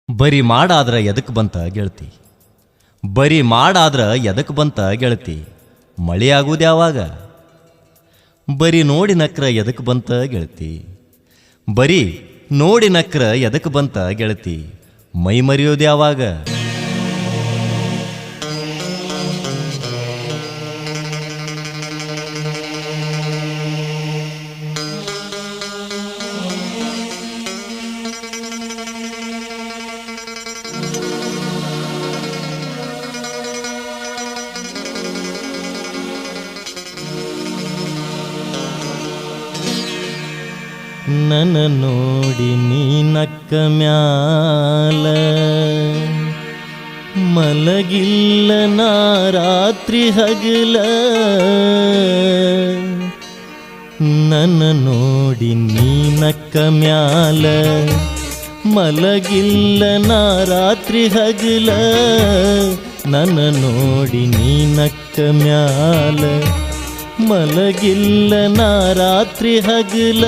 ಬರಿ ಮಾಡಾದ್ರ ಎದಕ್ಕೆ ಬಂತ ಗೆಳತಿ, ಬರಿ ಮಾಡಾದ್ರ ಎದಕ್ಕೆ ಬಂತ ಗೆಳತಿ, ಮಳೆ ಆಗುವುದು ಯಾವಾಗ? ಬರಿ ನೋಡಿ ನಕ್ರ ಎದಕ್ಕೆ ಬಂತ ಗೆಳತಿ, ಬರಿ ನೋಡಿ ನಕ್ರ ಎದಕ್ಕೆ ಬಂತ ಗೆಳತಿ, ಮೈ ಮರೆಯೋದು ಯಾವಾಗ? ನನ್ನ ನೋಡಿ ನೀ ನಕ್ಕ ಮ್ಯಾಲ ಮಲಗಿಲ್ಲ ನಾ ರಾತ್ರಿ ಹಗಲ, ನನ್ನ ನೋಡಿ ನೀ ನಕ್ಕ ಮ್ಯಾಲ ಮಲಗಿಲ್ಲ ನಾ ರಾತ್ರಿ ಹಗಲ, ನನ್ನ ನೋಡಿ ನೀ ನಕ್ಕ ಮ್ಯಾಲ ಮಲಗಿಲ್ಲ ನಾ ರಾತ್ರಿ ಹಗಲ,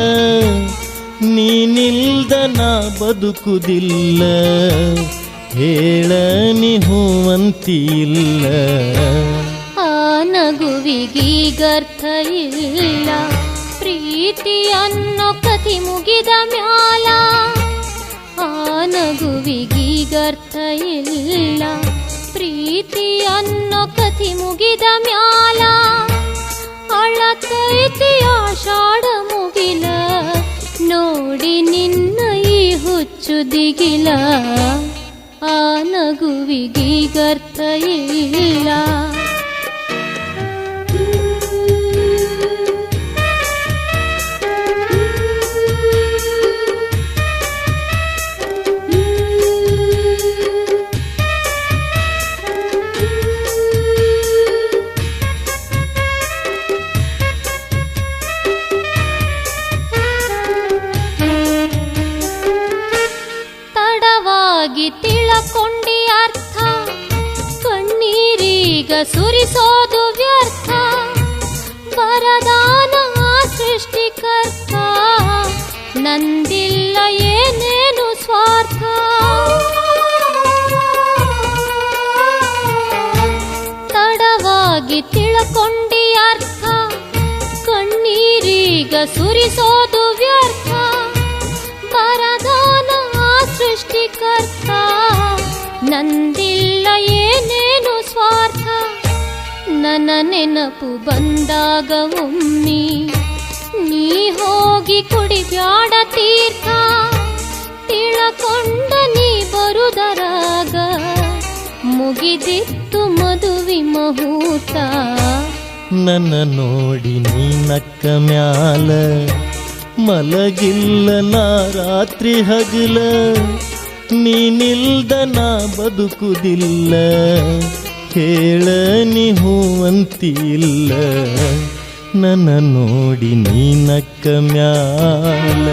ನೀನಿಲ್ದ ನಾ ಬದುಕುದಿಲ್ಲ, ಹೇಳ ನೀ ಹೂವಂತಿಲ್ಲ. ಆ ನಗುವಿಗೀಗರ್ಥ ಇಲ್ಲ, ಪ್ರೀತಿ ಅನ್ನೋ ಕಥೆ ಮುಗಿದ ಮ್ಯಾಲ. ಆ ನಗುವಿಗೀಗರ್ಥ ಇಲ್ಲ, ಪ್ರೀತಿ ಅನ್ನೋ ಕಥೆ ಮುಗಿದ ಮ್ಯಾಲ. ಅಳತೈತಿ ಆಷಾಢ ಮುಗಿಲ, ನೋಡಿ ನಿನ್ನ ಈ ಹುಚ್ಚು ದಿಗಿಲ. ಆ ನಗುವಿಗೀಗರ್ಥ ಇಲ್ಲ. ತಿಳಕೊಂಡಿ ಅರ್ಥ, ಕಣ್ಣೀರೀಗ ಸುರಿಸೋದು ವ್ಯರ್ಥ. ವರದಾನ ಸೃಷ್ಟಿಕರ್ತ, ನಂದಿಲ್ಲ ಏನೇನು ಸ್ವಾರ್ಥ. ತಡವಾಗಿ ತಿಳಕೊಂಡಿ ಅರ್ಥ, ಕಣ್ಣೀರೀಗ ಸುರಿಸೋದು ವ್ಯರ್ಥ. ವರದಾನ ಸೃಷ್ಟಿಕರ್ತ, ನಂದಿಲ್ಲ ಏನೇನು ಸ್ವಾರ್ಥ. ನನ್ನ ನೆನಪು ಬಂದಾಗ ಒಮ್ಮಿ ನೀ ಹೋಗಿ ಕುಡಿಬ್ಯಾಡ ತೀರ್ಥ. ತಿಳಕೊಂಡ ನೀ ಬರುದರಾಗ, ಮುಗಿದಿತ್ತು ಮದುವೆ ಮುಹೂರ್ತ. ನನ್ನ ನೋಡಿ ನೀ ನಕ್ಕ ಮ್ಯಾಲ ಮಲಗಿಲ್ಲ ನಾ ರಾತ್ರಿ ಹಗಲ, ನೀನಿಲ್ದ ನಾ ಬದುಕುದಿಲ್ಲ, ಹೇಳ ನೀ ಹೂವಂತಿಲ್ಲ. ನನ್ನ ನೋಡಿ ನೀ ನಕ್ಕ ಮ್ಯಾಲ.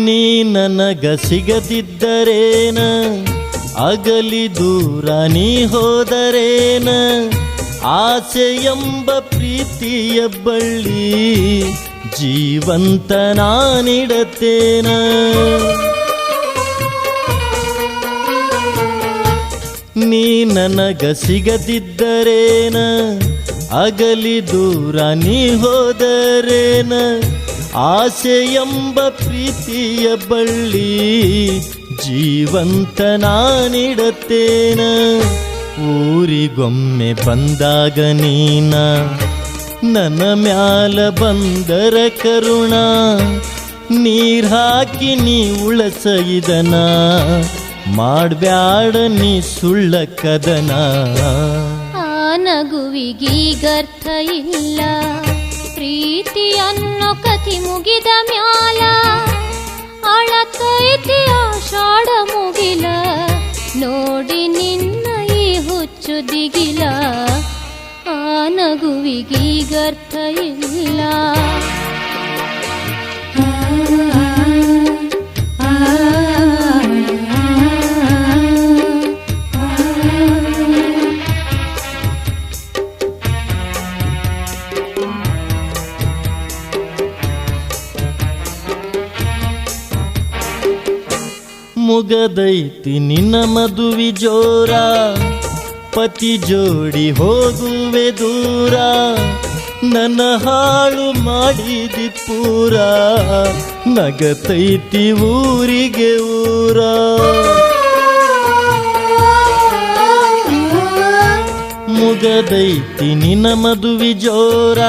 ನೀ ನನಗ ಸಿಗದಿದ್ದರೇನ, ಅಗಲಿ ದೂರ ನೀ ಹೋದರೇನ, ಆಸೆ ಎಂಬ ಪ್ರೀತಿಯ ಬಳ್ಳಿ ಜೀವಂತ ನಾನಿಡತೇನ. ನೀ ನನಗ ಸಿಗದಿದ್ದರೇನ, ಅಗಲಿ ದೂರ ನೀ ಹೋದರೇನ, ಆಸೆ ಎಂಬ ಪ್ರೀತಿಯ ಬಳ್ಳಿ ಜೀವಂತ ನಾನಿಡತೇನ. ಊರಿಗೊಮ್ಮೆ ಬಂದಾಗ ನೀನ, ನನ್ನ ಮ್ಯಾಲ ಬಂದರ ಕರುಣ, ನೀರ್ ಹಾಕಿ ನೀ ಉಳಸೈದನ, ಮಾಡ್ಬ್ಯಾಡ ನೀ ಸುಳ್ಳ ಕದನ. ಆ ನಗುವಿಗೀಗರ್ಥ ಇಲ್ಲ, ಪ್ರೀತಿ ಅನ್ನೋ ಕಥೆ ಮುಗಿದ ಮ್ಯಾಲ. ಅಳತೈತಿ ಆಷಾಢ ಮುಗಿಲ, ನೋಡಿ ನಿನ್ನ ಈ ಹುಚ್ಚು ದಿಗಿಲ. ಆ ನಗುವಿಗೀಗರ್ಥ ಇಲ್ಲ. ಮುಗದೈತಿ ನಿನ್ನ ಮದುವಿ ಜೋರ, ಪತಿ ಜೋಡಿ ಹೋಗುವೆ ದೂರ, ನನ್ನ ಹಾಳು ಮಾಡಿದಿ ಪೂರ, ನಗತೈತಿ ಊರಿಗೆ ಊರ. ಮುಗದೈತಿ ನಿನ್ನ ಮದುವಿ ಜೋರ,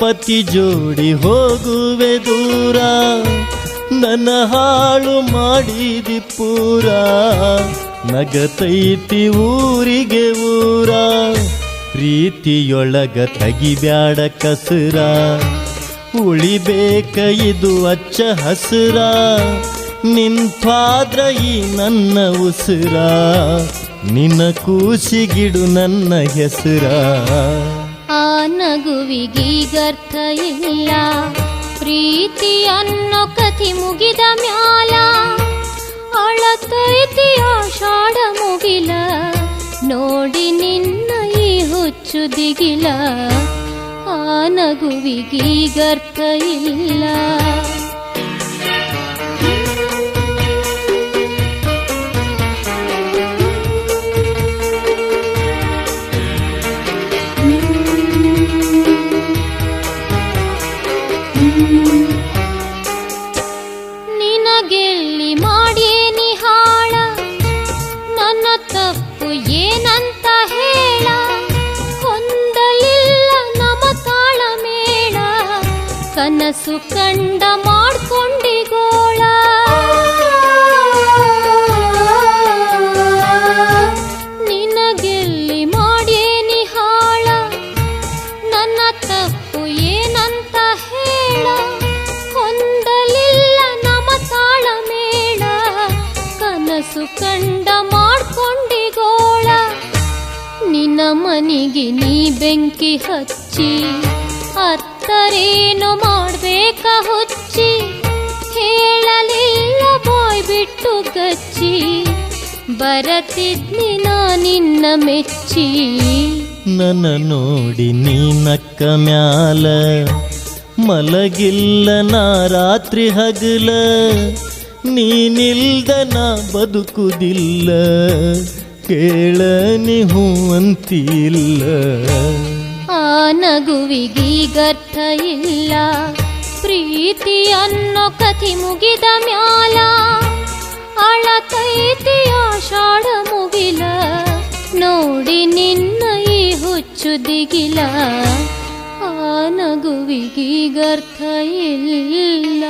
ಪತಿ ಜೋಡಿ ಹೋಗುವೆ ದೂರ, ನನ್ನ ಹಾಳು ಮಾಡಿದಿ ಪೂರ, ನಗತೈತಿ ಊರಿಗೆ ಊರ. ಪ್ರೀತಿಯೊಳಗ ತಗಿಬ್ಯಾಡ ಕಸರ, ಉಳಿಬೇಕ ಇದು ಅಚ್ಚ ಹಸುರ, ನಿಂತಾದ್ರ ಈ ನನ್ನ ಉಸಿರ, ನಿನ್ನ ಕೂಸಿಗಿಡು ನನ್ನ ಹೆಸರ. ಆ ನಗುವಿಗೀಗರ್ಥ ಇಲ್ಲ, ಪ್ರೀತಿ ಅನ್ನೋ ಕಥೆ ಮುಗಿದ ಮ್ಯಾಲ, ಅಳತೈತಿ ಆಷಾಢ ಮುಗಿಲ, ನೋಡಿ ನಿನ್ನ ಈ ಹುಚ್ಚು ದಿಗಿಲ. ಆ ನಗುವಿಗೀಗರ್ಥ ಇಲ್ಲ. ನಿನಗೆಲ್ಲಿ ಮಾಡೇನಿ ಹಾಳ, ನನ್ನ ತಪ್ಪು ಏನಂತ ಹೇಳ, ಹೊಂದಲಿಲ್ಲ ನಮ ತಾಳ ಮೇಳ, ಕನಸು ಕಂಡ ಮಾಡ್ಕೊಂಡಿಗೋಳ. ನಿನಗೆಲ್ಲಿ ಮಾಡೇನಿ ಹಾಳ, ನನ್ನ ತಪ್ಪು ಏನಂತ ಹೇಳ, ಹೊಂದಲಿಲ್ಲ ನಮ ತಾಳ ಮೇಳ, ಕನಸು ಕಂಡ ಮಾಡ್ಕೊಂಡಿಗೋಳ. ನಿನ್ನ ಮನಿಗೆ ನೀ ಬೆಂಕಿ ಹಚ್ಚಿ, ಅತ್ತರೇನು ಮಾಡ್ಬೇಕ ಹುಚ್ಚಿ, ಹೇಳಲಿಲ್ಲ ಬಾಯ್ ಬಿಟ್ಟು ಗಚ್ಚಿ, ಬರತಿದ್ನಿ ನಾ ನಿನ್ನ ಮೆಚ್ಚಿ. ನನ್ನ ನೋಡಿ ನೀ ನಕ್ಕ ಮ್ಯಾಲ, ಮಲಗಿಲ್ಲ ನಾ ರಾತ್ರಿ ಹಗಲ, ನೀನಿಲ್ದ ನಾ ಬದುಕುದಿಲ್ಲ, ಕೇಳ ನೀ ಹೂ ಅಂತಿಲ್ಲ. ಆ ನಗುವಿಗೀಗರ್ಥ ಇಲ್ಲ, ಪ್ರೀತಿ ಅನ್ನೋ ಕಥೆ ಮುಗಿದ ಮ್ಯಾಲ, ಅಳತೈತಿ ಆಷಾಢ ಮುಗಿಲ, ನೋಡಿ ನಿನ್ನ ಈ ಹುಚ್ಚು ದಿಗಿಲ. ಆ ನಗುವಿಗೀಗರ್ಥ ಇಲ್ಲ.